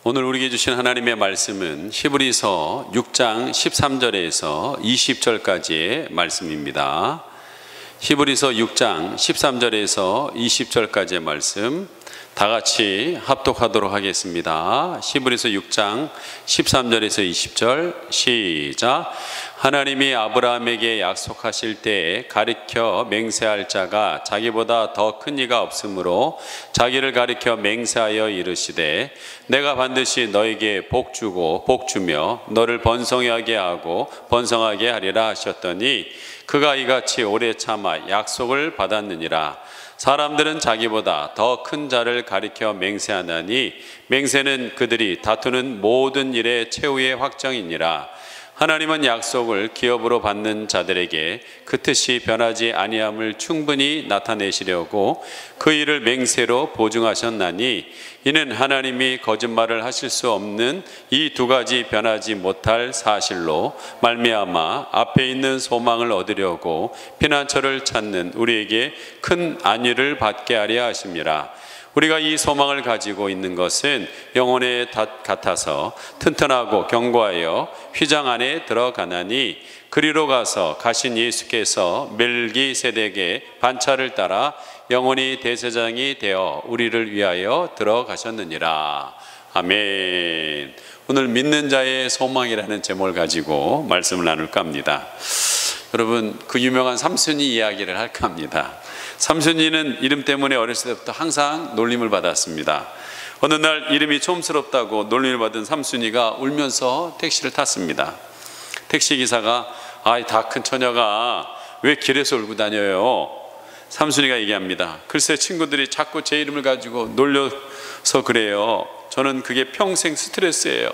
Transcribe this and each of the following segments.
오늘 우리에게 주신 하나님의 말씀은 히브리서 6장 13절에서 20절까지의 말씀입니다. 히브리서 6장 13절에서 20절까지의 말씀 다 같이 합독하도록 하겠습니다. 히브리서 6장 13절에서 20절 시작. 하나님이 아브라함에게 약속하실 때에 가리켜 맹세할 자가 자기보다 더 큰 이가 없으므로 자기를 가리켜 맹세하여 이르시되 내가 반드시 너에게 복 주고 복 주며 너를 번성하게 하고 번성하게 하리라 하셨더니 그가 이같이 오래 참아 약속을 받았느니라. 사람들은 자기보다 더 큰 자를 가리켜 맹세하나니 맹세는 그들이 다투는 모든 일의 최후의 확정이니라. 하나님은 약속을 기업으로 받는 자들에게 그 뜻이 변하지 아니함을 충분히 나타내시려고 그 일을 맹세로 보증하셨나니 이는 하나님이 거짓말을 하실 수 없는 이 두 가지 변하지 못할 사실로 말미암아 앞에 있는 소망을 얻으려고 피난처를 찾는 우리에게 큰 안위를 받게 하려 하심이라. 우리가 이 소망을 가지고 있는 것은 영혼의 닷 같아서 튼튼하고 견고하여 휘장 안에 들어가나니 그리로 가서 가신 예수께서 멜기세덱의 반차를 따라 영원히 대제사장이 되어 우리를 위하여 들어가셨느니라. 아멘. 오늘 믿는 자의 소망이라는 제목을 가지고 말씀을 나눌까 합니다. 여러분, 그 유명한 삼순이 이야기를 할까 합니다. 삼순이는 이름 때문에 어렸을 때부터 항상 놀림을 받았습니다. 어느 날 이름이 촌스럽다고 놀림을 받은 삼순이가 울면서 택시를 탔습니다. 택시기사가 다 큰 처녀가 왜 길에서 울고 다녀요? 삼순이가 얘기합니다. 글쎄 친구들이 자꾸 제 이름을 가지고 놀려서 그래요. 저는 그게 평생 스트레스예요.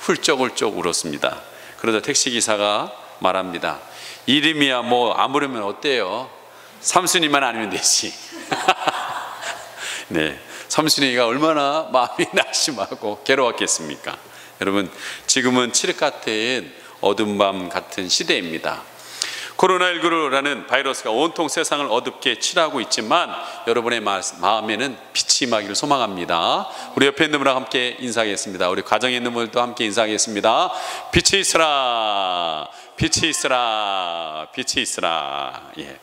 훌쩍훌쩍 울었습니다. 그러자 택시기사가 말합니다. 이름이야 뭐 아무르면 어때요? 삼순이만 아니면 되지. 네, 삼순이가 얼마나 마음이 낙심하고 괴로웠겠습니까? 여러분, 지금은 칠흑 같은 어두운 밤 같은 시대입니다. 코로나19라는 바이러스가 온통 세상을 어둡게 칠하고 있지만 여러분의 마음에는 빛이 임하기를 소망합니다. 우리 옆에 있는 분과 함께 인사하겠습니다. 우리 가정에 있는 분들도 함께 인사하겠습니다. 빛이 있으라, 빛이 있으라, 빛이 있으라. 예.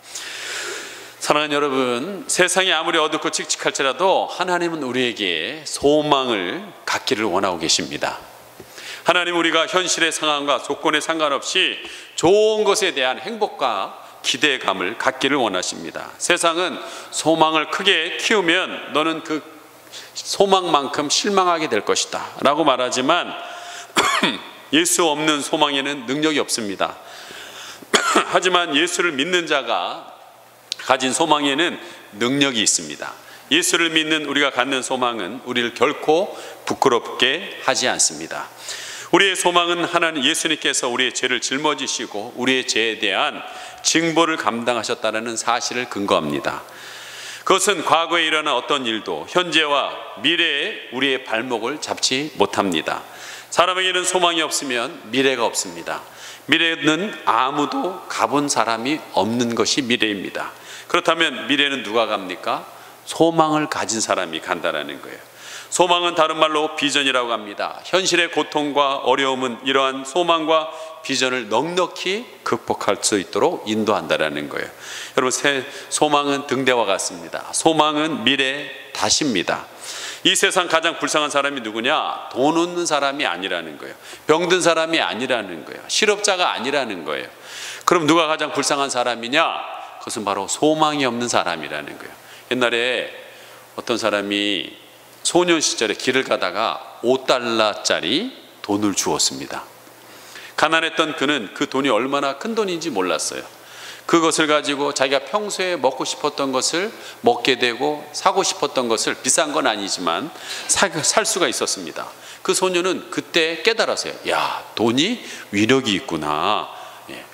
사랑하는 여러분, 세상이 아무리 어둡고 칙칙할지라도 하나님은 우리에게 소망을 갖기를 원하고 계십니다. 하나님, 우리가 현실의 상황과 조건에 상관없이 좋은 것에 대한 행복과 기대감을 갖기를 원하십니다. 세상은 소망을 크게 키우면 너는 그 소망만큼 실망하게 될 것이다 라고 말하지만 예수 없는 소망에는 능력이 없습니다. 하지만 예수를 믿는 자가 가진 소망에는 능력이 있습니다. 예수를 믿는 우리가 갖는 소망은 우리를 결코 부끄럽게 하지 않습니다. 우리의 소망은 하나님 예수님께서 우리의 죄를 짊어지시고 우리의 죄에 대한 징벌을 감당하셨다는 사실을 근거합니다. 그것은 과거에 일어난 어떤 일도 현재와 미래에 우리의 발목을 잡지 못합니다. 사람에게는 소망이 없으면 미래가 없습니다. 미래는 아무도 가본 사람이 없는 것이 미래입니다. 그렇다면 미래는 누가 갑니까? 소망을 가진 사람이 간다라는 거예요. 소망은 다른 말로 비전이라고 합니다. 현실의 고통과 어려움은 이러한 소망과 비전을 넉넉히 극복할 수 있도록 인도한다라는 거예요. 여러분, 소망은 등대와 같습니다. 소망은 미래 다시입니다. 이 세상 가장 불쌍한 사람이 누구냐? 돈 없는 사람이 아니라는 거예요. 병든 사람이 아니라는 거예요. 실업자가 아니라는 거예요. 그럼 누가 가장 불쌍한 사람이냐? 그것은 바로 소망이 없는 사람이라는 거예요. 옛날에 어떤 사람이 소년 시절에 길을 가다가 5달러짜리 돈을 주었습니다. 가난했던 그는 그 돈이 얼마나 큰 돈인지 몰랐어요. 그것을 가지고 자기가 평소에 먹고 싶었던 것을 먹게 되고 사고 싶었던 것을, 비싼 건 아니지만 살 수가 있었습니다. 그 소년은 그때 깨달았어요. 야, 돈이 위력이 있구나.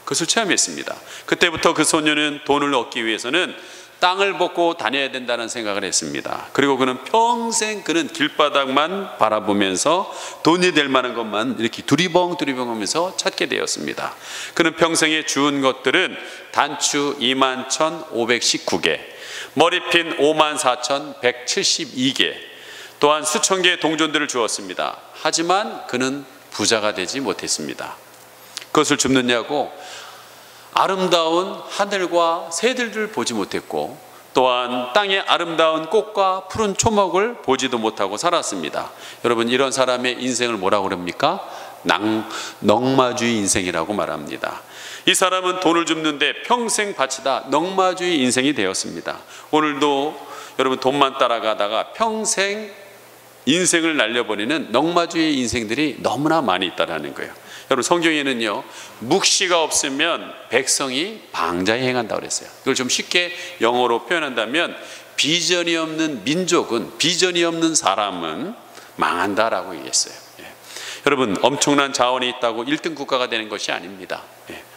그것을 체험했습니다. 그때부터 그 소년은 돈을 얻기 위해서는 땅을 벗고 다녀야 된다는 생각을 했습니다. 그리고 그는 평생 길바닥만 바라보면서 돈이 될 만한 것만 이렇게 두리벙두리벙 하면서 찾게 되었습니다. 그는 평생에 주운 것들은 단추 21,519개, 머리핀 54,172개, 또한 수천 개의 동전들을 주었습니다. 하지만 그는 부자가 되지 못했습니다. 그것을 줍느냐고 아름다운 하늘과 새들을 보지 못했고, 또한 땅의 아름다운 꽃과 푸른 초목을 보지도 못하고 살았습니다. 여러분, 이런 사람의 인생을 뭐라고 그럽니까? 넉마주의 인생이라고 말합니다. 이 사람은 돈을 줍는데 평생 바치다 넉마주의 인생이 되었습니다. 오늘도 여러분, 돈만 따라가다가 평생 인생을 날려버리는 넉마주의 인생들이 너무나 많이 있다는 거예요. 여러분, 성경에는요, 묵시가 없으면 백성이 방자에 행한다고 그랬어요. 이걸 좀 쉽게 영어로 표현한다면, 비전이 없는 민족은, 비전이 없는 사람은 망한다라고 얘기했어요. 여러분, 엄청난 자원이 있다고 1등 국가가 되는 것이 아닙니다.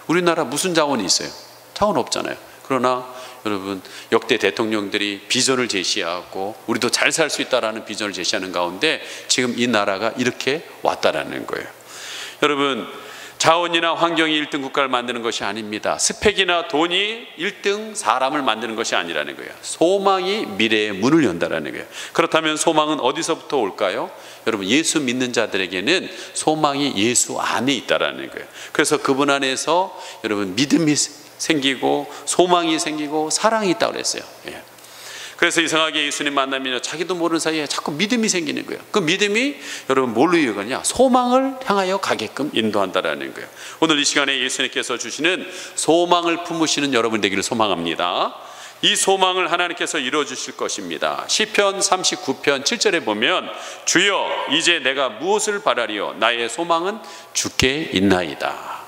우리나라 무슨 자원이 있어요? 자원 없잖아요. 그러나 여러분, 역대 대통령들이 비전을 제시하고 우리도 잘 살 수 있다라는 비전을 제시하는 가운데 지금 이 나라가 이렇게 왔다라는 거예요. 여러분, 자원이나 환경이 1등 국가를 만드는 것이 아닙니다. 스펙이나 돈이 1등 사람을 만드는 것이 아니라는 거예요. 소망이 미래의 문을 연다라는 거예요. 그렇다면 소망은 어디서부터 올까요? 여러분, 예수 믿는 자들에게는 소망이 예수 안에 있다라는 거예요. 그래서 그분 안에서 여러분, 믿음이 생기고 소망이 생기고 사랑이 있다고 그랬어요. 그래서 이상하게 예수님 만나면 자기도 모르는 사이에 자꾸 믿음이 생기는 거예요. 그 믿음이 여러분 뭘로 이어가냐? 소망을 향하여 가게끔 인도한다라는 거예요. 오늘 이 시간에 예수님께서 주시는 소망을 품으시는 여러분 되기를 소망합니다. 이 소망을 하나님께서 이루어 주실 것입니다. 시편 39편 7절에 보면, 주여 이제 내가 무엇을 바라리요? 나의 소망은 주께 있나이다.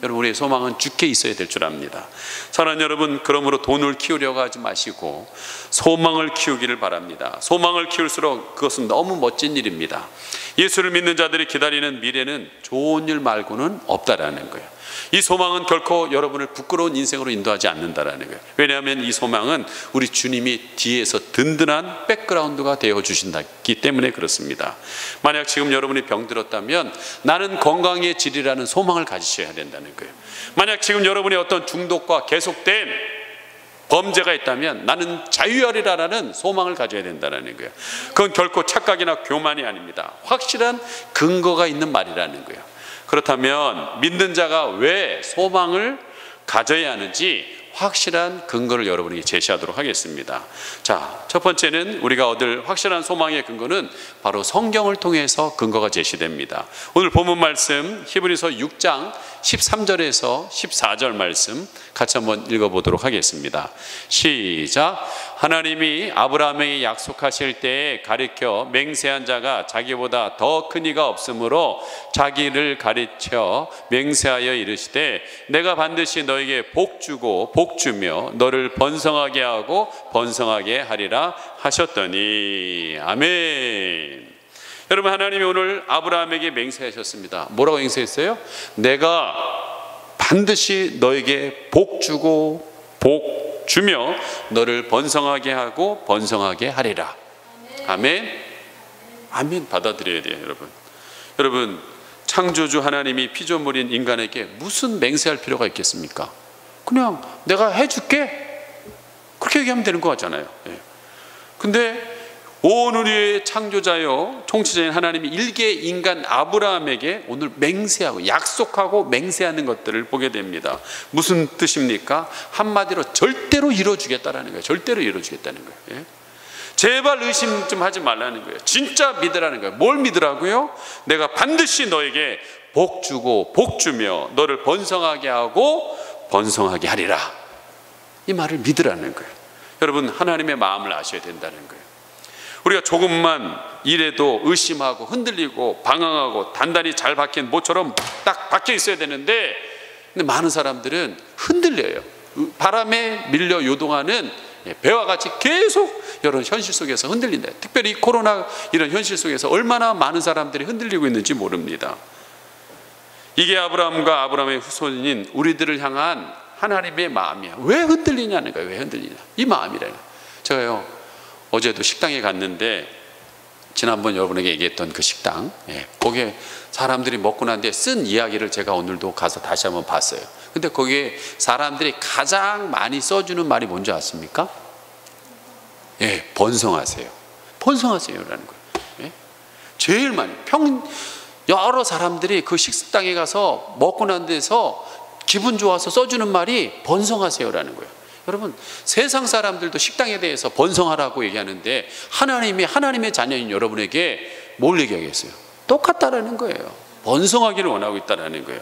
여러분, 우리의 소망은 주께 있어야 될 줄 압니다. 사랑하는 여러분, 그러므로 돈을 키우려고 하지 마시고 소망을 키우기를 바랍니다. 소망을 키울수록 그것은 너무 멋진 일입니다. 예수를 믿는 자들이 기다리는 미래는 좋은 일 말고는 없다라는 거예요. 이 소망은 결코 여러분을 부끄러운 인생으로 인도하지 않는다라는 거예요. 왜냐하면 이 소망은 우리 주님이 뒤에서 든든한 백그라운드가 되어주신다기 때문에 그렇습니다. 만약 지금 여러분이 병들었다면 나는 건강해지리라는 소망을 가지셔야 된다는 거예요. 만약 지금 여러분의 어떤 중독과 계속된 범죄가 있다면 나는 자유하리라는 소망을 가져야 된다는 거예요. 그건 결코 착각이나 교만이 아닙니다. 확실한 근거가 있는 말이라는 거예요. 그렇다면 믿는 자가 왜 소망을 가져야 하는지 확실한 근거를 여러분에게 제시하도록 하겠습니다. 자, 첫 번째는 우리가 얻을 확실한 소망의 근거는 바로 성경을 통해서 근거가 제시됩니다. 오늘 본문 말씀 히브리서 6장 13절에서 14절 말씀 같이 한번 읽어보도록 하겠습니다. 시작. 하나님이 아브라함에게 약속하실 때에 가리켜 맹세한 자가 자기보다 더 큰 이가 없으므로 자기를 가르쳐 맹세하여 이르시되 내가 반드시 너에게 복 주고 복 주며 너를 번성하게 하고 번성하게 하리라 하셨더니. 아멘. 여러분, 하나님이 오늘 아브라함에게 맹세하셨습니다. 뭐라고 맹세했어요? 내가 반드시 너에게 복 주고 복 주며 너를 번성하게 하고 번성하게 하리라. 아멘. 아멘. 받아들여야 돼요, 여러분. 여러분, 창조주 하나님이 피조물인 인간에게 무슨 맹세할 필요가 있겠습니까? 그냥 내가 해줄게, 그렇게 얘기하면 되는 거 같잖아요. 근데 온 우리의 창조자요 통치자인 하나님이 일개 인간 아브라함에게 오늘 맹세하고 약속하고 맹세하는 것들을 보게 됩니다. 무슨 뜻입니까? 한마디로 절대로 이루어주겠다라는 거예요. 절대로 이루어주겠다는 거예요. 제발 의심 좀 하지 말라는 거예요. 진짜 믿으라는 거예요. 뭘 믿으라고요? 내가 반드시 너에게 복 주고 복 주며 너를 번성하게 하고 번성하게 하리라. 이 말을 믿으라는 거예요. 여러분, 하나님의 마음을 아셔야 된다는 거예요. 우리가 조금만 일해도 의심하고 흔들리고 방황하고 단단히 잘 박힌 모처럼 딱 박혀 있어야 되는데, 근데 많은 사람들은 흔들려요. 바람에 밀려 요동하는 배와 같이 계속 이런 현실 속에서 흔들린다. 특별히 코로나 이런 현실 속에서 얼마나 많은 사람들이 흔들리고 있는지 모릅니다. 이게 아브라함과 아브라함의 후손인 우리들을 향한 하나님의 마음이야. 왜 흔들리냐는 거예요. 왜 흔들리냐, 이 마음이래요. 제가요 어제도 식당에 갔는데, 지난번 여러분에게 얘기했던 그 식당, 거기에 사람들이 먹고 난 뒤에 쓴 이야기를 제가 오늘도 가서 다시 한번 봤어요. 근데 거기에 사람들이 가장 많이 써주는 말이 뭔지 아십니까? 번성하세요. 번성하세요라는 거예요. 제일 많이. 여러 사람들이 그 식당에 가서 먹고 난 데서 기분 좋아서 써주는 말이 번성하세요라는 거예요. 여러분, 세상 사람들도 식당에 대해서 번성하라고 얘기하는데 하나님의 자녀인 여러분에게 뭘 얘기하겠어요? 똑같다라는 거예요. 번성하기를 원하고 있다라는 거예요.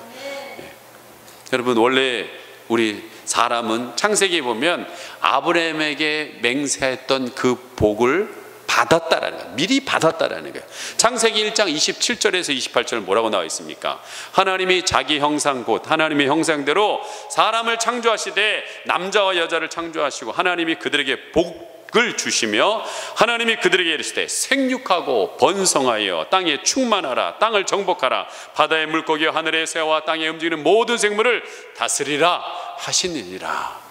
여러분, 원래 우리 사람은 창세기에 보면 아브라함에게 맹세했던 그 복을 받았다라는 거예요. 미리 받았다라는 거예요. 창세기 1장 27절에서 28절 뭐라고 나와 있습니까? 하나님이 자기 형상 곧 하나님의 형상대로 사람을 창조하시되 남자와 여자를 창조하시고 하나님이 그들에게 복을 주시며 하나님이 그들에게 이르시되 생육하고 번성하여 땅에 충만하라. 땅을 정복하라. 바다의 물고기와 하늘의 새와 땅에 움직이는 모든 생물을 다스리라 하시니라.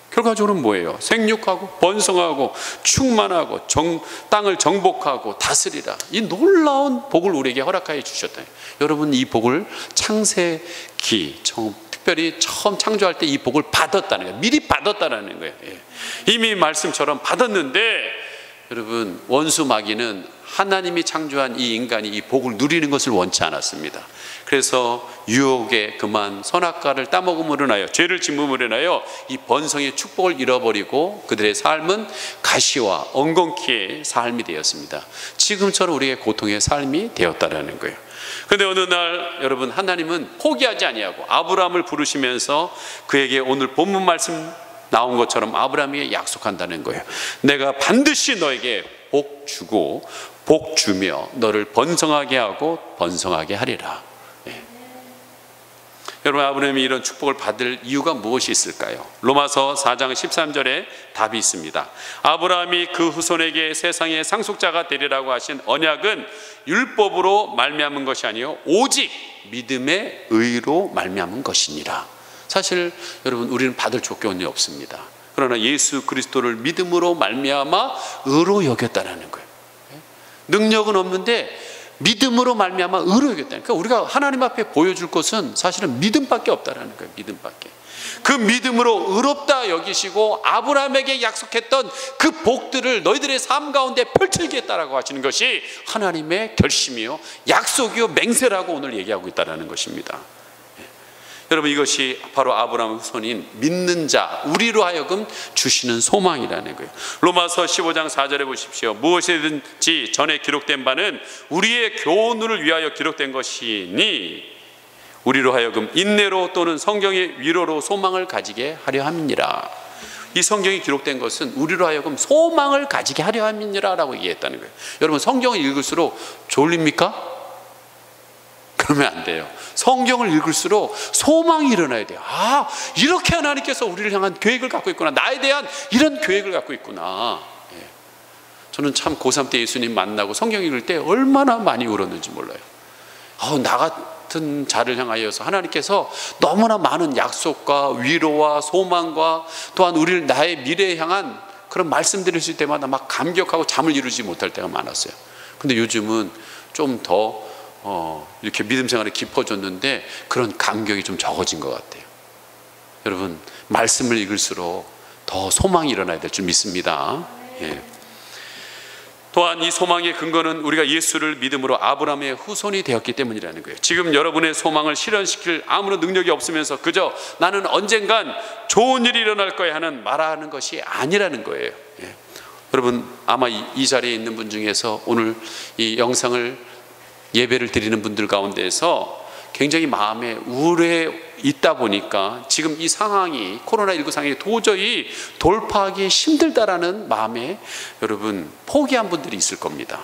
결과적으로는 뭐예요? 생육하고 번성하고 충만하고 땅을 정복하고 다스리라. 이 놀라운 복을 우리에게 허락하여 주셨다. 여러분, 이 복을 창세기 특별히 처음 창조할 때 이 복을 받았다는 거예요. 미리 받았다는 거예요. 이미 말씀처럼 받았는데, 여러분, 원수 마귀는 하나님이 창조한 이 인간이 이 복을 누리는 것을 원치 않았습니다. 그래서 유혹에 그만 선악과를 따먹음으로 인하여, 죄를 짓음으로 인하여 이 번성의 축복을 잃어버리고 그들의 삶은 가시와 엉겅퀴의 삶이 되었습니다. 지금처럼 우리의 고통의 삶이 되었다라는 거예요. 그런데 어느 날 여러분, 하나님은 포기하지 아니하고 아브라함을 부르시면서 그에게 오늘 본문 말씀 나온 것처럼 아브라함에게 약속한다는 거예요. 내가 반드시 너에게 복 주고 복 주며 너를 번성하게 하고 번성하게 하리라. 여러분, 아브라함이 이런 축복을 받을 이유가 무엇이 있을까요? 로마서 4장 13절에 답이 있습니다. 아브라함이 그 후손에게 세상의 상속자가 되리라고 하신 언약은 율법으로 말미암은 것이 아니요 오직 믿음의 의로 말미암은 것이니라. 사실 여러분, 우리는 받을 조건이 없습니다. 그러나 예수 그리스도를 믿음으로 말미암아 의로 여겼다는 거예요. 능력은 없는데 믿음으로 말미암아 의로 여겼다는 거예요. 그러니까 우리가 하나님 앞에 보여줄 것은 사실은 믿음밖에 없다라는 거예요. 믿음밖에. 그 믿음으로 의롭다 여기시고 아브라함에게 약속했던 그 복들을 너희들의 삶 가운데 펼치겠다라고 하시는 것이 하나님의 결심이요 약속이요 맹세라고 오늘 얘기하고 있다는 것입니다. 여러분, 이것이 바로 아브라함의 후손인 믿는 자, 우리로 하여금 주시는 소망이라는 거예요. 로마서 15장 4절에 보십시오. 무엇이든지 전에 기록된 바는 우리의 교훈을 위하여 기록된 것이니 우리로 하여금 인내로 또는 성경의 위로로 소망을 가지게 하려 함이니라. 이 성경이 기록된 것은 우리로 하여금 소망을 가지게 하려 함이니라 라고 얘기했다는 거예요. 여러분, 성경을 읽을수록 졸립니까? 그러면 안 돼요. 성경을 읽을수록 소망이 일어나야 돼요. 아, 이렇게 하나님께서 우리를 향한 계획을 갖고 있구나. 나에 대한 이런 계획을 갖고 있구나. 저는 참 고3 때 예수님 만나고 성경 읽을 때 얼마나 많이 울었는지 몰라요. 나 같은 자를 향하여서 하나님께서 너무나 많은 약속과 위로와 소망과 또한 우리를 나의 미래에 향한 그런 말씀 드릴 때마다 막 감격하고 잠을 이루지 못할 때가 많았어요. 근데 요즘은 좀 더 이렇게 믿음 생활이 깊어졌는데 그런 감격이 좀 적어진 것 같아요. 여러분, 말씀을 읽을수록 더 소망이 일어나야 될 줄 믿습니다. 또한 이 소망의 근거는 우리가 예수를 믿음으로 아브라함의 후손이 되었기 때문이라는 거예요. 지금 여러분의 소망을 실현시킬 아무런 능력이 없으면서 그저 나는 언젠간 좋은 일이 일어날 거야 하는 말하는 것이 아니라는 거예요. 여러분, 아마 이 자리에 있는 분 중에서 오늘 이 영상을 예배를 드리는 분들 가운데서 굉장히 마음에 우울해 있다 보니까 지금 이 상황이 코로나19 상황이 도저히 돌파하기 힘들다라는 마음에 여러분 포기한 분들이 있을 겁니다.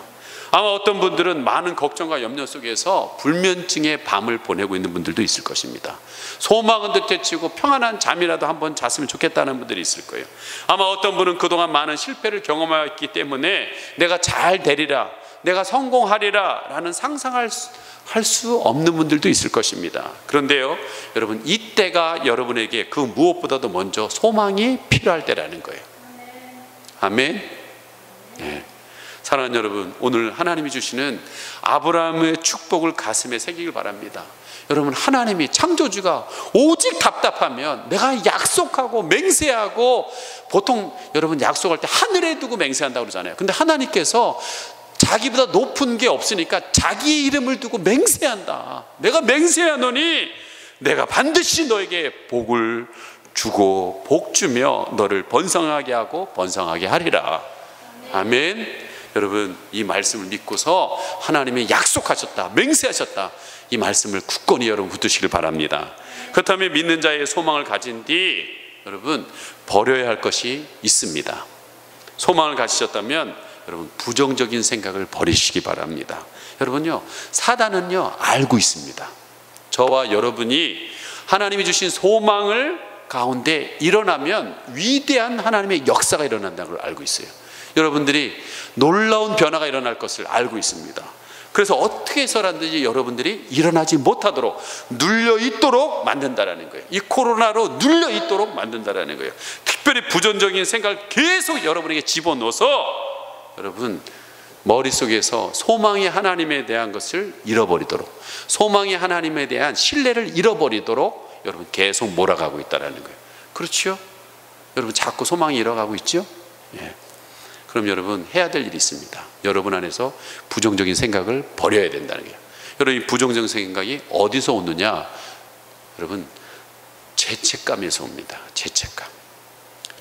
아마 어떤 분들은 많은 걱정과 염려 속에서 불면증의 밤을 보내고 있는 분들도 있을 것입니다. 소망은 되찾히고 평안한 잠이라도 한번 잤으면 좋겠다는 분들이 있을 거예요. 아마 어떤 분은 그동안 많은 실패를 경험했기 때문에 내가 잘 되리라, 내가 성공하리라 라는 상상할 수 없는 분들도 있을 것입니다. 그런데요, 여러분, 이때가 여러분에게 그 무엇보다도 먼저 소망이 필요할 때라는 거예요. 아멘. 사랑하는 여러분, 오늘 하나님이 주시는 아브라함의 축복을 가슴에 새기길 바랍니다. 여러분, 하나님이 창조주가 오직 답답하면 내가 약속하고 맹세하고, 보통 여러분 약속할 때 하늘에 두고 맹세한다고 그러잖아요. 근데 하나님께서 자기보다 높은 게 없으니까 자기의 이름을 두고 맹세한다. 내가 맹세하노니 내가 반드시 너에게 복을 주고 복 주며 너를 번성하게 하고 번성하게 하리라. 아멘. 여러분, 이 말씀을 믿고서 하나님이 약속하셨다, 맹세하셨다, 이 말씀을 굳건히 여러분 붙드시길 바랍니다. 그렇다면 믿는 자의 소망을 가진 뒤 여러분 버려야 할 것이 있습니다. 소망을 가지셨다면 여러분 부정적인 생각을 버리시기 바랍니다. 여러분요, 사단은요 알고 있습니다. 저와 여러분이 하나님이 주신 소망을 가운데 일어나면 위대한 하나님의 역사가 일어난다는 걸 알고 있어요. 여러분들이 놀라운 변화가 일어날 것을 알고 있습니다. 그래서 어떻게 해서라든지 여러분들이 일어나지 못하도록 눌려있도록 만든다라는 거예요. 이 코로나로 눌려있도록 만든다라는 거예요. 특별히 부정적인 생각을 계속 여러분에게 집어넣어서 여러분 머릿속에서 소망의 하나님에 대한 것을 잃어버리도록, 소망의 하나님에 대한 신뢰를 잃어버리도록 여러분 계속 몰아가고 있다는 거예요. 그렇죠? 여러분 자꾸 소망이 잃어가고 있죠? 예. 그럼 여러분 해야 될 일이 있습니다. 여러분 안에서 부정적인 생각을 버려야 된다는 거예요. 여러분 이 부정적인 생각이 어디서 오느냐? 여러분 죄책감에서 옵니다. 죄책감,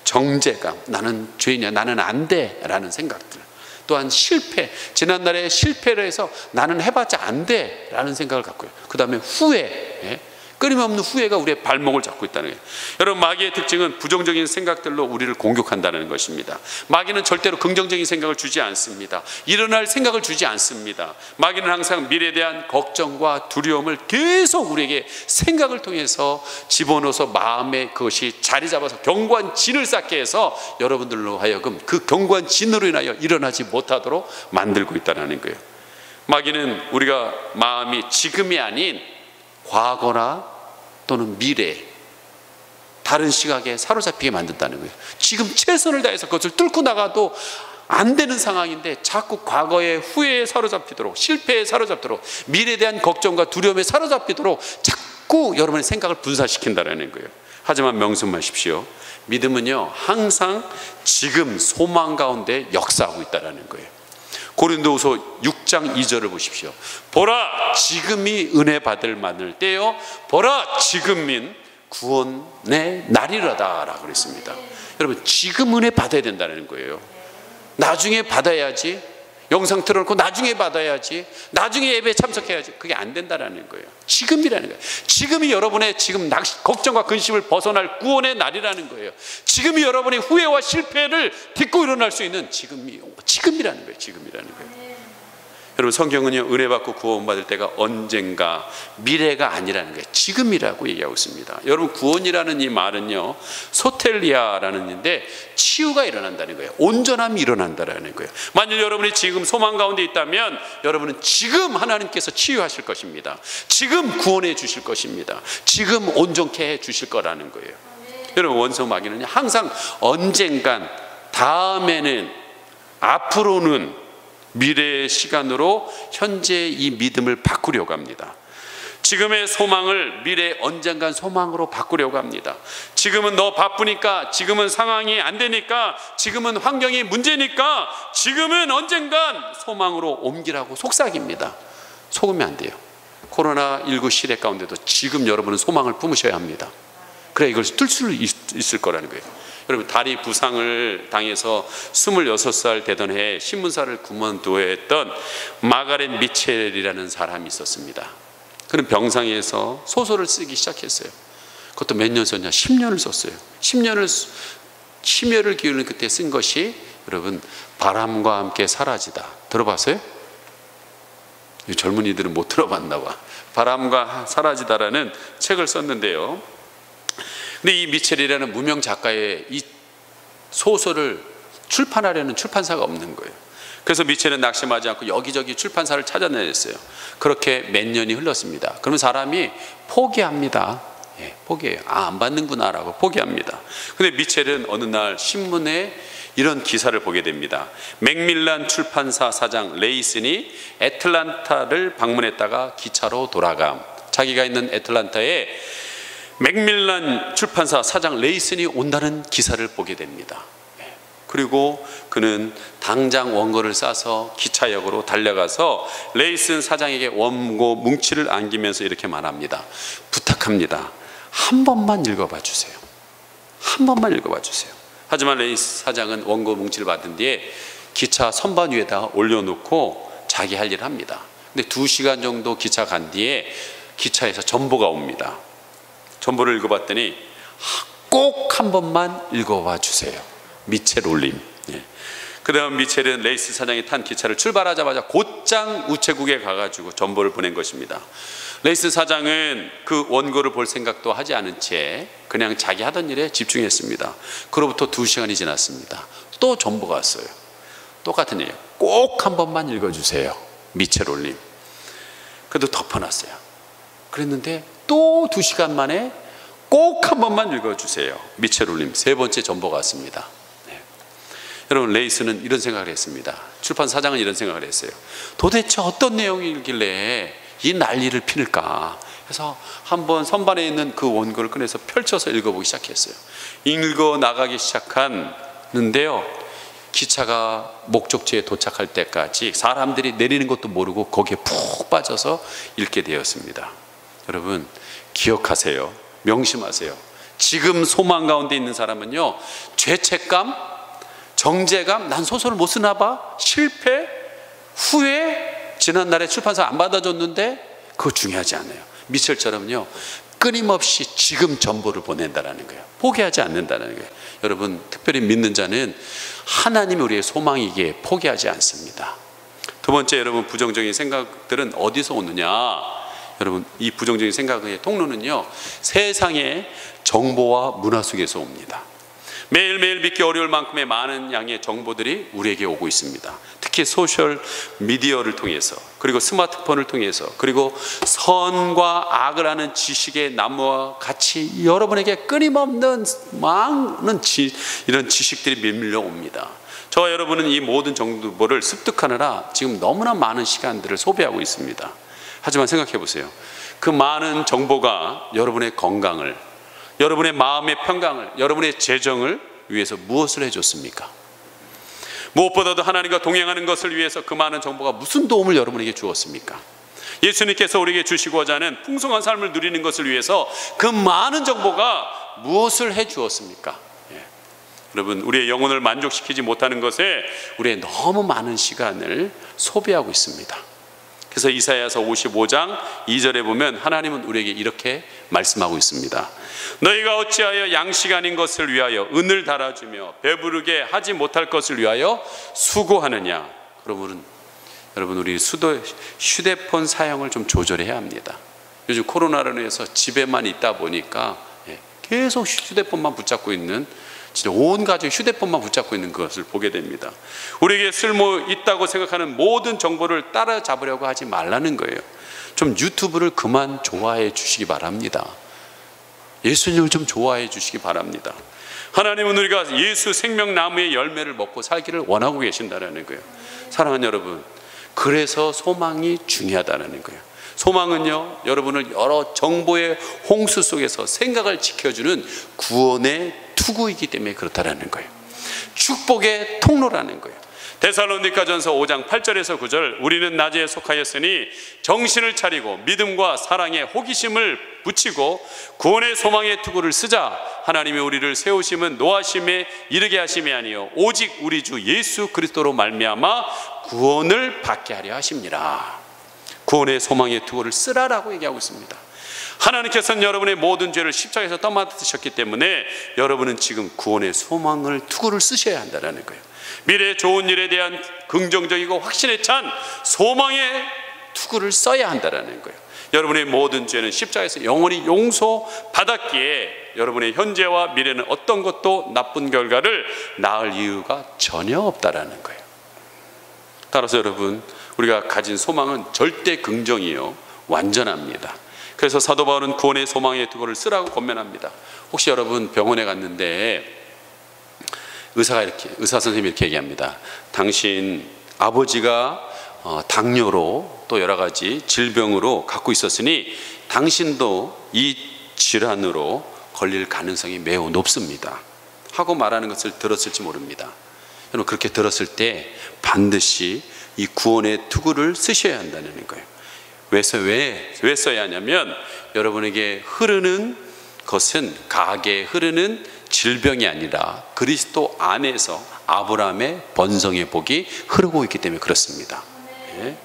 정죄감, 나는 죄인이야, 나는 안 돼 라는 생각들, 또한 실패, 지난날에 실패를 해서 나는 해봤자 안 돼 라는 생각을 갖고요. 그 다음에 후회, 예? 끊임없는 후회가 우리의 발목을 잡고 있다는 거예요. 여러분 마귀의 특징은 부정적인 생각들로 우리를 공격한다는 것입니다. 마귀는 절대로 긍정적인 생각을 주지 않습니다. 일어날 생각을 주지 않습니다. 마귀는 항상 미래에 대한 걱정과 두려움을 계속 우리에게 생각을 통해서 집어넣어서 마음에 그것이 자리 잡아서 견고한 진을 쌓게 해서 여러분들로 하여금 그 견고한 진으로 인하여 일어나지 못하도록 만들고 있다는 거예요. 마귀는 우리가 마음이 지금이 아닌 과거나 또는 미래, 다른 시각에 사로잡히게 만든다는 거예요. 지금 최선을 다해서 그것을 뚫고 나가도 안 되는 상황인데 자꾸 과거의 후회에 사로잡히도록, 실패에 사로잡도록, 미래에 대한 걱정과 두려움에 사로잡히도록 자꾸 여러분의 생각을 분산시킨다는 거예요. 하지만 명심하십시오. 믿음은요 항상 지금 소망 가운데 역사하고 있다는 거예요. 고린도후서 6장 2절을 보십시오. 보라 지금이 은혜 받을 만을 때요, 보라 지금인 구원의 날이라다 라고 그랬습니다. 여러분 지금 은혜 받아야 된다는 거예요. 나중에 받아야지, 영상 틀어놓고 나중에 받아야지, 나중에 예배에 참석해야지, 그게 안 된다는 거예요. 지금이라는 거예요. 지금이 여러분의 지금 걱정과 근심을 벗어날 구원의 날이라는 거예요. 지금이 여러분의 후회와 실패를 딛고 일어날 수 있는 지금이라는 거예요. 지금이라는 거예요. 여러분 성경은요 은혜 받고 구원받을 때가 언젠가, 미래가 아니라는 거예요. 지금이라고 얘기하고 있습니다. 여러분 구원이라는 이 말은요 소텔리아라는 인데 치유가 일어난다는 거예요. 온전함이 일어난다는 거예요. 만일 여러분이 지금 소망 가운데 있다면 여러분은 지금 하나님께서 치유하실 것입니다. 지금 구원해 주실 것입니다. 지금 온전케 해 주실 거라는 거예요. 여러분 원수 마귀는 항상 언젠간, 다음에는, 앞으로는, 미래의 시간으로 현재의 이 믿음을 바꾸려고 합니다. 지금의 소망을 미래의 언젠간 소망으로 바꾸려고 합니다. 지금은 너 바쁘니까, 지금은 상황이 안 되니까, 지금은 환경이 문제니까, 지금은 언젠간 소망으로 옮기라고 속삭입니다. 속으면 안 돼요. 코로나19 시대 가운데도 지금 여러분은 소망을 품으셔야 합니다. 그래 이걸 뚫을 수 있을 거라는 거예요. 여러분 다리 부상을 당해서 26살 되던 해에 신문사를 그만두었던 마가렛 미첼이라는 사람이 있었습니다. 그는 병상에서 소설을 쓰기 시작했어요. 그것도 몇 년 썼냐? 10년을 썼어요. 10년을 심혈을 기울이는 그때 쓴 것이 여러분 바람과 함께 사라지다. 들어봤어요? 젊은이들은 못 들어봤나 봐. 바람과 사라지다라는 책을 썼는데요. 근데 이 미첼이라는 무명 작가의 이 소설을 출판하려는 출판사가 없는 거예요. 그래서 미첼은 낙심하지 않고 여기저기 출판사를 찾아내렸어요. 그렇게 몇 년이 흘렀습니다. 그러면 사람이 포기합니다. 예, 포기해요. 안 받는구나 라고 포기합니다. 근데 미첼은 어느 날 신문에 이런 기사를 보게 됩니다. 맥밀란 출판사 사장 레이슨이 애틀란타를 방문했다가 기차로 돌아감. 자기가 있는 애틀란타에 맥밀란 출판사 사장 레이슨이 온다는 기사를 보게 됩니다. 그리고 그는 당장 원고를 싸서 기차역으로 달려가서 레이슨 사장에게 원고 뭉치를 안기면서 이렇게 말합니다. 부탁합니다. 한 번만 읽어봐 주세요. 한 번만 읽어봐 주세요. 하지만 레이슨 사장은 원고 뭉치를 받은 뒤에 기차 선반 위에다 올려놓고 자기 할 일을 합니다. 근데 2시간 정도 기차 간 뒤에 기차에서 전보가 옵니다. 전보를 읽어봤더니 꼭 한 번만 읽어봐 주세요. 미첼 올림. 그 다음 미첼은 레이스 사장이 탄 기차를 출발하자마자 곧장 우체국에 가가지고 전보를 보낸 것입니다. 레이스 사장은 그 원고를 볼 생각도 하지 않은 채 그냥 자기 하던 일에 집중했습니다. 그로부터 2시간이 지났습니다. 또 전보가 왔어요. 똑같은 얘기예요. 꼭 한 번만 읽어주세요. 미첼 올림. 그래도 덮어놨어요. 그랬는데 또 2시간 만에 꼭 한 번만 읽어주세요. 미첼 올림. 3번째 전보가 왔습니다. 여러분, 레이스는 이런 생각을 했습니다. 출판 사장은 이런 생각을 했어요. 도대체 어떤 내용이길래 이 난리를 피울까? 해서 한번 선반에 있는 그 원고를 꺼내서 펼쳐서 읽어보기 시작했어요. 읽어 나가기 시작하는데요, 기차가 목적지에 도착할 때까지 사람들이 내리는 것도 모르고 거기에 푹 빠져서 읽게 되었습니다. 여러분, 기억하세요. 명심하세요. 지금 소망 가운데 있는 사람은요, 죄책감, 정죄감, 난 소설을 못 쓰나 봐, 실패, 후회, 지난날에 출판사 안 받아줬는데 그거 중요하지 않아요. 미첼처럼요, 끊임없이 지금 전보를 보낸다는 거예요. 포기하지 않는다는 거예요. 여러분, 특별히 믿는 자는 하나님이 우리의 소망이기에 포기하지 않습니다. 두 번째, 여러분, 부정적인 생각들은 어디서 오느냐? 여러분, 이 부정적인 생각의 통로는요, 세상의 정보와 문화 속에서 옵니다. 매일매일 믿기 어려울 만큼의 많은 양의 정보들이 우리에게 오고 있습니다. 특히 소셜 미디어를 통해서, 그리고 스마트폰을 통해서, 그리고 선과 악을 아는 지식의 나무와 같이 여러분에게 끊임없는 많은 이런 지식들이 밀려옵니다. 저와 여러분은 이 모든 정보를 습득하느라 지금 너무나 많은 시간들을 소비하고 있습니다. 하지만 생각해 보세요. 그 많은 정보가 여러분의 건강을, 여러분의 마음의 평강을, 여러분의 재정을 위해서 무엇을 해줬습니까? 무엇보다도 하나님과 동행하는 것을 위해서 그 많은 정보가 무슨 도움을 여러분에게 주었습니까? 예수님께서 우리에게 주시고자 하는 풍성한 삶을 누리는 것을 위해서 그 많은 정보가 무엇을 해주었습니까? 여러분, 우리의 영혼을 만족시키지 못하는 것에 우리의 너무 많은 시간을 소비하고 있습니다. 그래서 이사야서 55장 2절에 보면 하나님은 우리에게 이렇게 말씀하고 있습니다. 너희가 어찌하여 양식 아닌 것을 위하여 은을 달아주며 배부르게 하지 못할 것을 위하여 수고하느냐. 여러분, 우리 휴대폰 사용을 좀 조절해야 합니다. 요즘 코로나로 인해서 집에만 있다 보니까 계속 휴대폰만 붙잡고 있는, 진짜 온 가족 휴대폰만 붙잡고 있는 것을 보게 됩니다. 우리에게 쓸모 있다고 생각하는 모든 정보를 따라잡으려고 하지 말라는 거예요. 좀 유튜브를 그만 좋아해 주시기 바랍니다. 예수님을 좀 좋아해 주시기 바랍니다. 하나님은 우리가 예수 생명나무의 열매를 먹고 살기를 원하고 계신다는 거예요. 사랑하는 여러분, 그래서 소망이 중요하다는 거예요. 소망은요, 여러분을 여러 정보의 홍수 속에서 생각을 지켜주는 구원의 투구이기 때문에 그렇다라는 거예요. 축복의 통로라는 거예요. 데살로니가전서 5장 8절에서 9절, 우리는 낮에 속하였으니 정신을 차리고 믿음과 사랑에 호기심을 붙이고 구원의 소망의 투구를 쓰자. 하나님이 우리를 세우심은 노하심에 이르게 하심이 아니요 오직 우리 주 예수 그리스도로 말미암아 구원을 받게 하려 하심니라. 구원의 소망의 투구를 쓰라라고 얘기하고 있습니다. 하나님께서는 여러분의 모든 죄를 십자가에서 떠맡으셨기 때문에 여러분은 지금 구원의 소망을 투구를 쓰셔야 한다는 거예요. 미래의 좋은 일에 대한 긍정적이고 확신에 찬 소망의 투구를 써야 한다는 거예요. 여러분의 모든 죄는 십자가에서 영원히 용서받았기에 여러분의 현재와 미래는 어떤 것도 나쁜 결과를 낳을 이유가 전혀 없다라는 거예요. 따라서 여러분, 우리가 가진 소망은 절대 긍정이요 완전합니다. 그래서 사도 바울은 구원의 소망의 투구를 쓰라고 권면합니다. 혹시 여러분 병원에 갔는데 의사 선생님이 이렇게 얘기합니다. 당신 아버지가 당뇨로 또 여러 가지 질병으로 갖고 있었으니 당신도 이 질환으로 걸릴 가능성이 매우 높습니다 하고 말하는 것을 들었을지 모릅니다. 여러분 그렇게 들었을 때 반드시 이 구원의 투구를 쓰셔야 한다는 거예요. 왜 써야 하냐면 여러분에게 흐르는 것은 가게에 흐르는 질병이 아니라 그리스도 안에서 아브라함의 번성의 복이 흐르고 있기 때문에 그렇습니다. 예.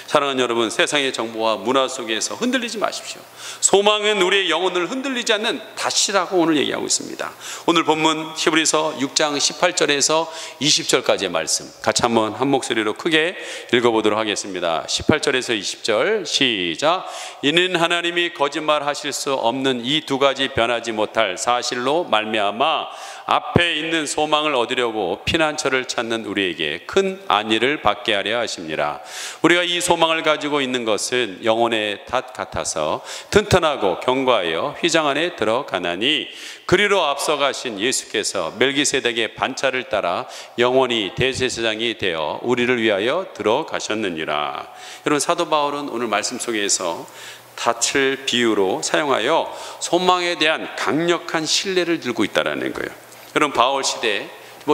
사랑하는 여러분, 세상의 정보와 문화 속에서 흔들리지 마십시오. 소망은 우리의 영혼을 흔들리지 않는 닷이라고 오늘 얘기하고 있습니다. 오늘 본문 히브리서 6장 18절에서 20절까지의 말씀 같이 한번 한 목소리로 크게 읽어보도록 하겠습니다. 18절에서 20절 시작. 이는 하나님이 거짓말하실 수 없는 이 두 가지 변하지 못할 사실로 말미암아 앞에 있는 소망을 얻으려고 피난처를 찾는 우리에게 큰 안위를 받게 하려 하십니다. 우리가 이 소망을 가지고 있는 것은 영혼의 닷 같아서 튼튼하고 견고하여 휘장 안에 들어가나니 그리로 앞서가신 예수께서 멜기세덱의 반차를 따라 영원히 대제사장이 되어 우리를 위하여 들어가셨느니라. 여러분, 사도 바울은 오늘 말씀 속에서 닻을 비유로 사용하여 소망에 대한 강력한 신뢰를 들고 있다는 거예요. 여러분, 바울 시대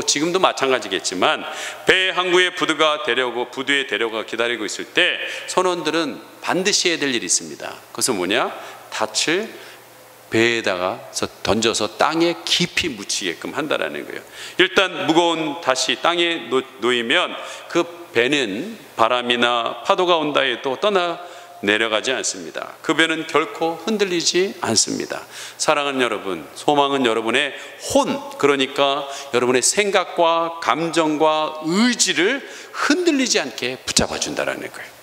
지금도 마찬가지겠지만 배 항구에 부두에 데려가 기다리고 있을 때 선원들은 반드시 해야 될 일이 있습니다. 그것은 뭐냐? 닻을 배에다가 던져서 땅에 깊이 묻히게끔 한다라는 거예요. 일단 무거운 닻이 땅에 놓이면 그 배는 바람이나 파도가 온다 해도 내려가지 않습니다. 그 배는 결코 흔들리지 않습니다. 사랑하는 여러분, 소망은 여러분의 그러니까 여러분의 생각과 감정과 의지를 흔들리지 않게 붙잡아 준다는 거예요.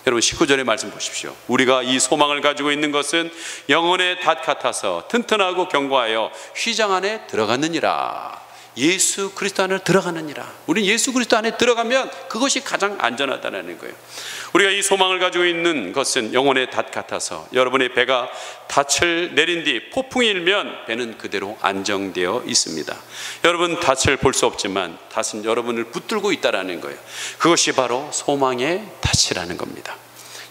여러분 19절의 말씀 보십시오. 우리가 이 소망을 가지고 있는 것은 영혼의 닷 같아서 튼튼하고 견고하여 휘장 안에 들어갔느니라. 예수 그리스도 안에 들어가느니라. 우리는 예수 그리스도 안에 들어가면 그것이 가장 안전하다는 거예요. 우리가 이 소망을 가지고 있는 것은 영혼의 닷 같아서 여러분의 배가 닻을 내린 뒤 폭풍이 일면 배는 그대로 안정되어 있습니다. 여러분 닻을 볼 수 없지만 닷은 여러분을 붙들고 있다는 거예요. 그것이 바로 소망의 닷이라는 겁니다.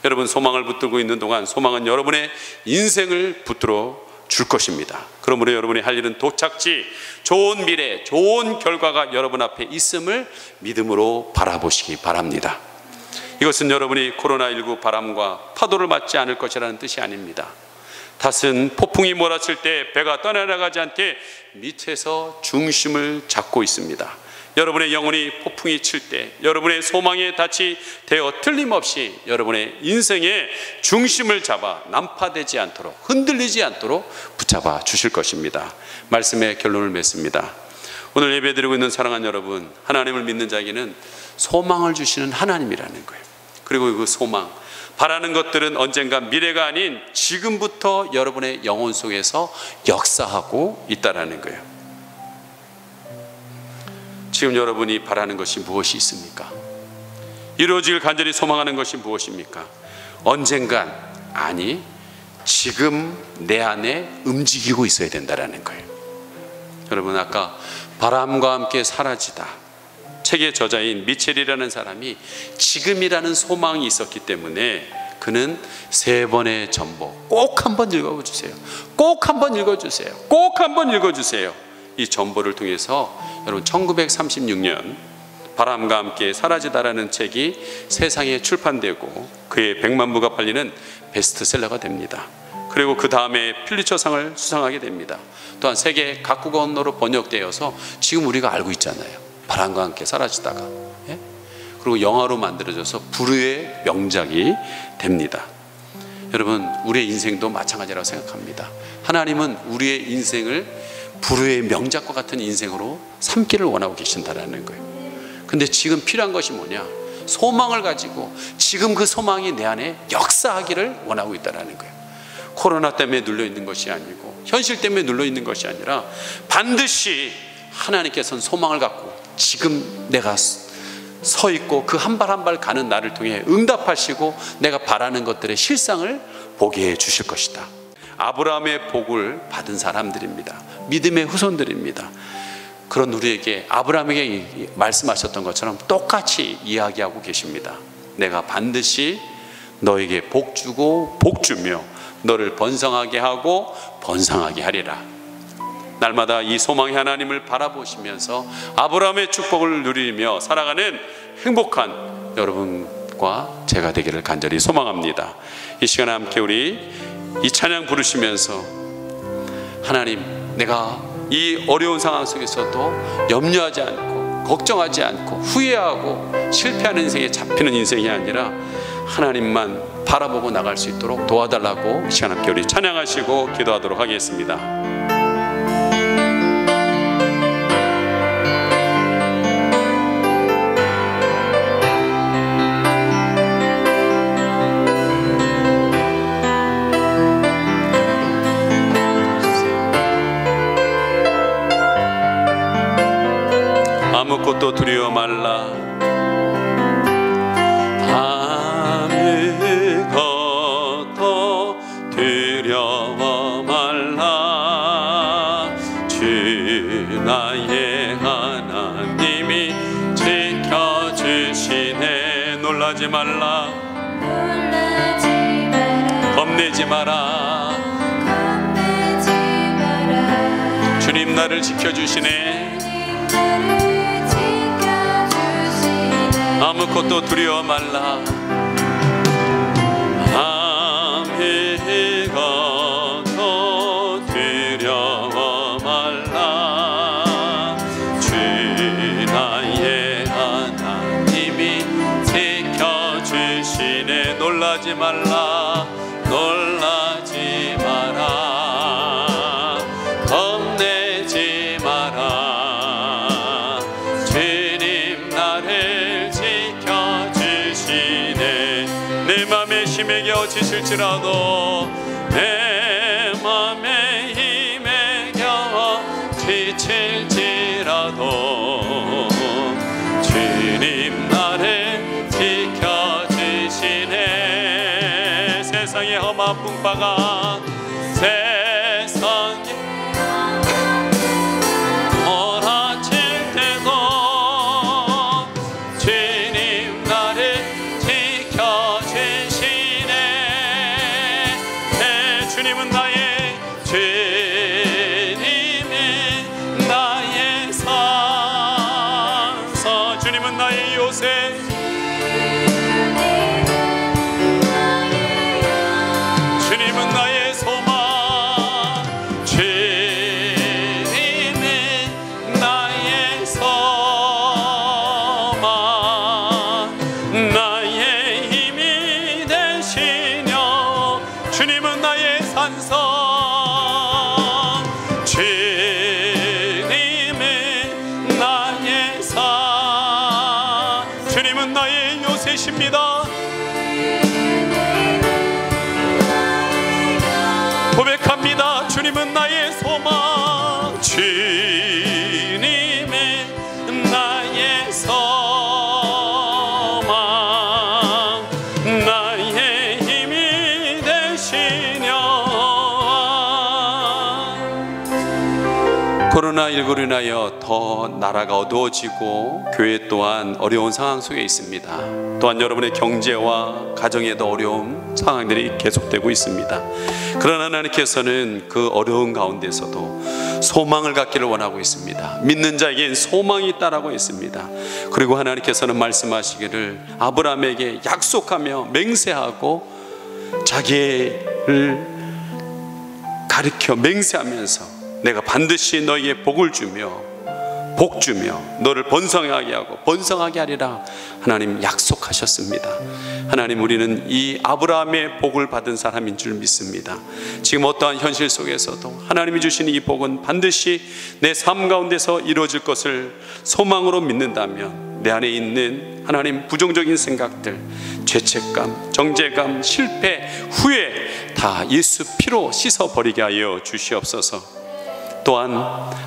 여러분 소망을 붙들고 있는 동안 소망은 여러분의 인생을 붙들어 줄 것입니다. 그러므로 여러분이 할 일은 도착지, 좋은 미래, 좋은 결과가 여러분 앞에 있음을 믿음으로 바라보시기 바랍니다. 이것은 여러분이 코로나19 바람과 파도를 맞지 않을 것이라는 뜻이 아닙니다. 닷은 폭풍이 몰아칠 때 배가 떠나가지 않게 밑에서 중심을 잡고 있습니다. 여러분의 영혼이 폭풍이 칠 때 여러분의 소망의 닻이 되어 틀림없이 여러분의 인생의 중심을 잡아 난파되지 않도록 흔들리지 않도록 붙잡아 주실 것입니다. 말씀의 결론을 맺습니다. 오늘 예배드리고 있는 사랑하는 여러분, 하나님을 믿는 자에게는 소망을 주시는 하나님이라는 거예요. 그리고 그 소망, 바라는 것들은 언젠가 미래가 아닌 지금부터 여러분의 영혼 속에서 역사하고 있다는 거예요. 지금 여러분이 바라는 것이 무엇이 있습니까? 이루어지길 간절히 소망하는 것이 무엇입니까? 언젠간, 아니 지금 내 안에 움직이고 있어야 된다는 거예요. 여러분, 아까 바람과 함께 사라지다 책의 저자인 미첼이라는 사람이 지금이라는 소망이 있었기 때문에 그는 3번의 전보 꼭 한번 읽어주세요. 꼭 한번 읽어주세요. 꼭 한번 읽어주세요. 이 전보를 통해서 여러분 1936년 바람과 함께 사라지다라는 책이 세상에 출판되고 그의 100만 부가 팔리는 베스트셀러가 됩니다. 그리고 그 다음에 필리처상을 수상하게 됩니다. 또한 세계 각국 언어로 번역되어서 지금 우리가 알고 있잖아요. 바람과 함께 사라지다가. 예? 그리고 영화로 만들어져서 불후의 명작이 됩니다. 여러분, 우리의 인생도 마찬가지라고 생각합니다. 하나님은 우리의 인생을 불후의 명작과 같은 인생으로 삼기를 원하고 계신다는 거예요. 근데 지금 필요한 것이 뭐냐? 소망을 가지고 지금 그 소망이 내 안에 역사하기를 원하고 있다는 거예요. 코로나 때문에 눌려 있는 것이 아니고 현실 때문에 눌려 있는 것이 아니라 반드시 하나님께서는 소망을 갖고 지금 내가 서 있고 그 한 발 한 발 가는 나를 통해 응답하시고 내가 바라는 것들의 실상을 보게 해 주실 것이다. 아브라함의 복을 받은 사람들입니다. 믿음의 후손들입니다. 그런 우리에게 아브라함에게 말씀하셨던 것처럼 똑같이 이야기하고 계십니다. 내가 반드시 너에게 복 주고 복 주며 너를 번성하게 하고 번성하게 하리라. 날마다 이 소망의 하나님을 바라보시면서 아브라함의 축복을 누리며 살아가는 행복한 여러분과 제가 되기를 간절히 소망합니다. 이 시간에 함께 우리 이 찬양 부르시면서 하나님, 내가 이 어려운 상황 속에서도 염려하지 않고 걱정하지 않고 후회하고 실패하는 인생에 잡히는 인생이 아니라 하나님만 바라보고 나갈 수 있도록 도와달라고 이 시간 함께 우리 찬양하시고 기도하도록 하겠습니다. 아무것도 두려워 말라. 아무것도 두려워 말라. 주 나의 하나님이 지켜주시네. 놀라지 말라. 겁내지 마라. 주님 나를 지켜주시네. 아무것도 두려워 말라. 아무것도 두려워 말라. 주 나의 하나님이 지켜주시네. 놀라지 말라. 놀라지 마라. 겁내지 마라. 주님 나를 지켜주시네. 내 맘에 힘에 겨워 지칠지라도, 내 맘에 힘에 겨워 지칠지라도 주님 나를 지켜주시네. 세상의 험한 풍파가 세상에 몰아칠 때도 주님 나를 지켜주시네. 주님은 나의 주님은 나의 산서, 주님은 나의 요새, 주님은 나의 소망, 주님은 나의 소망, 나의 힘이 되시며 주님은 나의 산성, 주님은 나의 산, 주님은 나의 요새십니다. 고백합니다. 주님은 나의 소망, 주님은 나의 소망, 나의 힘이 되시며. 코로나19로 인하여 더 나라가 어두워지고 교회 또한 어려운 상황 속에 있습니다. 또한 여러분의 경제와 가정에도 어려운 상황들이 계속되고 있습니다. 그러나 하나님께서는 그 어려운 가운데서도 소망을 갖기를 원하고 있습니다. 믿는 자에겐 소망이 있다라고 했습니다. 그리고 하나님께서는 말씀하시기를 아브라함에게 약속하며 맹세하고 자기를 가르쳐 맹세하면서 내가 반드시 너에게 복을 주며 복 주며 너를 번성하게 하고 번성하게 하리라 하나님 약속하셨습니다. 하나님, 우리는 이 아브라함의 복을 받은 사람인 줄 믿습니다. 지금 어떠한 현실 속에서도 하나님이 주신 이 복은 반드시 내 삶 가운데서 이루어질 것을 소망으로 믿는다면 내 안에 있는 하나님 부정적인 생각들, 죄책감, 정죄감, 실패, 후회 다 예수 피로 씻어버리게 하여 주시옵소서. 또한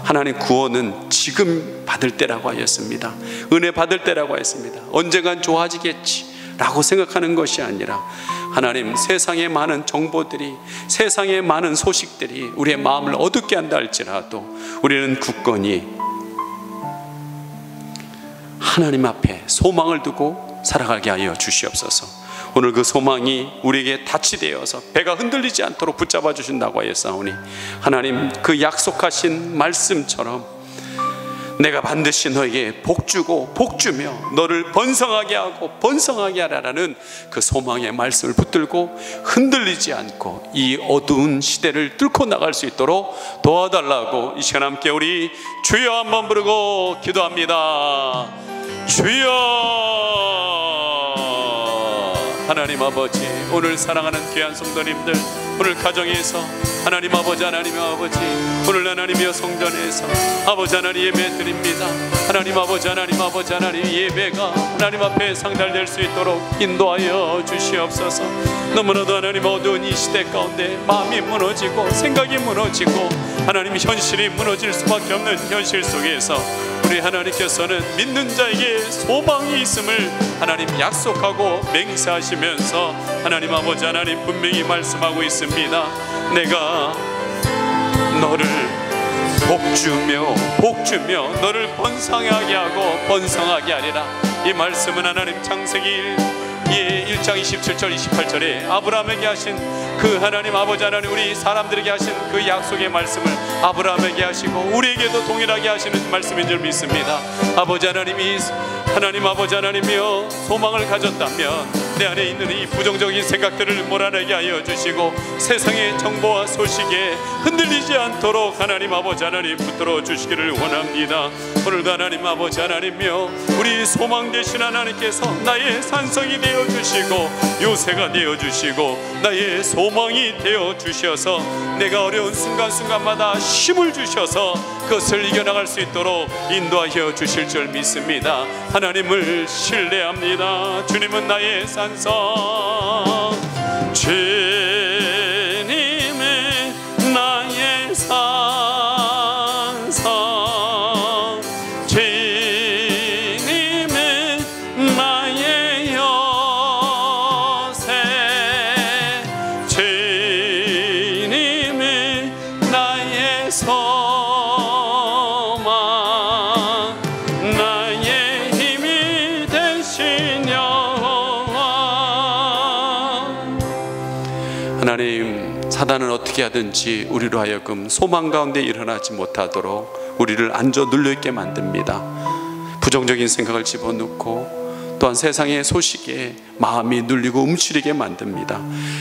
하나님 구원은 지금 받을 때라고 하였습니다. 은혜 받을 때라고 하였습니다. 언젠간 좋아지겠지 라고 생각하는 것이 아니라 하나님, 세상의 많은 정보들이, 세상의 많은 소식들이 우리의 마음을 어둡게 한다 할지라도 우리는 굳건히 하나님 앞에 소망을 두고 살아가게 하여 주시옵소서. 오늘 그 소망이 우리에게 닻이 되어서 배가 흔들리지 않도록 붙잡아 주신다고 하였사오니 하나님, 그 약속하신 말씀처럼 내가 반드시 너에게 복주고 복주며 너를 번성하게 하고 번성하게 하라라는 그 소망의 말씀을 붙들고 흔들리지 않고 이 어두운 시대를 뚫고 나갈 수 있도록 도와달라고 이 시간 함께 우리 주여 한번 부르고 기도합니다. 주여. 하나님 아버지, 오늘 사랑하는 귀한 성도님들, 오늘 가정에서 하나님 아버지, 하나님 아버지, 오늘 하나님이여 성전에서 아버지 하나님 예배 드립니다. 하나님 아버지, 하나님 아버지, 하나님 예배가 하나님 앞에 상달될 수 있도록 인도하여 주시옵소서. 너무나도 하나님 어두운 이 시대 가운데 마음이 무너지고 생각이 무너지고 하나님 현실이 무너질 수밖에 없는 현실 속에서 우리 하나님께서는 믿는 자에게 소망이 있음을 하나님 약속하고 맹세하시면서 하나님 아버지, 하나님 분명히 말씀하고 있습니다. 내가 너를 복주며 복주며 너를 번성하게 하고 번성하게 하리라. 이 말씀은 하나님 창세기 1장 27절 28절에 아브라함에게 하신 그 하나님 아버지, 하나님 우리 사람들에게 하신 그 약속의 말씀을 아브라함에게 하시고 우리에게도 동일하게 하시는 말씀인 줄 믿습니다. 아버지 하나님이 하나님 아버지 하나님이여 소망을 가졌다면 내 안에 있는 이 부정적인 생각들을 몰아내게 하여 주시고 세상의 정보와 소식에 흔들리지 않도록 하나님 아버지 하나님 붙들어 주시기를 원합니다. 오늘도 하나님 아버지 하나님이여 우리 소망 되신 하나님께서 나의 산성이 되어 주시고 요새가 되어 주시고 나의 소망이 되어 주셔서 내가 어려운 순간순간마다 힘을 주셔서 그것을 이겨나갈 수 있도록 인도하여 주실 줄 믿습니다. 하나님을 신뢰합니다. 주님은 나의 산성, 주님은 나의 산성, 주님은 나의 요새, 주님은 나의 소망, 나의 힘이 되신 하나님, 사단은 어떻게 하든지 우리로 하여금 소망 가운데 일어나지 못하도록 우리를 앉아 눌려있게 만듭니다. 부정적인 생각을 집어넣고 또한 세상의 소식에 마음이 눌리고 움츠리게 만듭니다.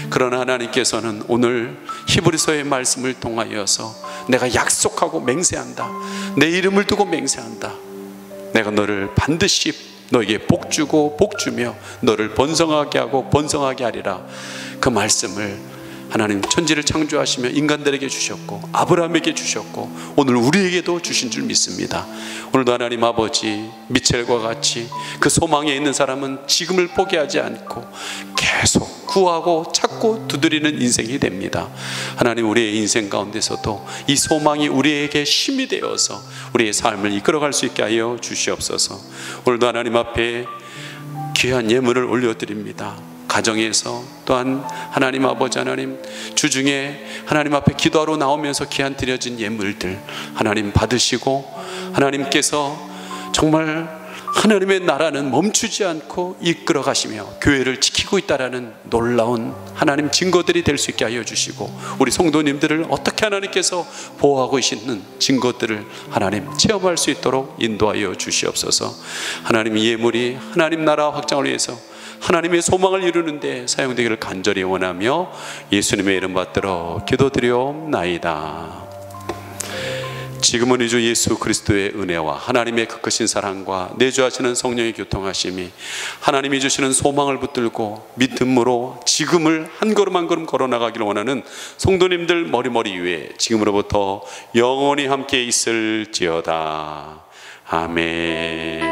그러나 하나님께서는 오늘 히브리서의 말씀을 통하여서 내가 약속하고 맹세한다, 내 이름을 두고 맹세한다, 내가 너를 반드시 너에게 복주고 복주며 너를 번성하게 하고 번성하게 하리라. 그 말씀을 하나님 천지를 창조하시며 인간들에게 주셨고 아브라함에게 주셨고 오늘 우리에게도 주신 줄 믿습니다. 오늘도 하나님 아버지, 미첼과 같이 그 소망에 있는 사람은 지금을 포기하지 않고 계속 구하고 찾고 두드리는 인생이 됩니다. 하나님, 우리의 인생 가운데서도 이 소망이 우리에게 힘이 되어서 우리의 삶을 이끌어갈 수 있게 하여 주시옵소서. 오늘도 하나님 앞에 귀한 예물을 올려드립니다. 가정에서 또한 하나님 아버지, 하나님 주중에 하나님 앞에 기도하러 나오면서 귀한 드려진 예물들 하나님 받으시고, 하나님께서 정말 하나님의 나라는 멈추지 않고 이끌어 가시며 교회를 지키고 있다라는 놀라운 하나님 증거들이 될 수 있게 하여 주시고, 우리 성도님들을 어떻게 하나님께서 보호하고 계시는 증거들을 하나님 체험할 수 있도록 인도하여 주시옵소서. 하나님, 이 예물이 하나님 나라 확장을 위해서 하나님의 소망을 이루는데 사용되기를 간절히 원하며 예수님의 이름 받들어 기도드리옵나이다. 지금은 우리 주 예수 그리스도의 은혜와 하나님의 그 크신 사랑과 내주하시는 성령의 교통하심이 하나님이 주시는 소망을 붙들고 믿음으로 지금을 한 걸음 한 걸음 걸어나가기를 원하는 성도님들 머리머리 위에 지금으로부터 영원히 함께 있을지어다. 아멘.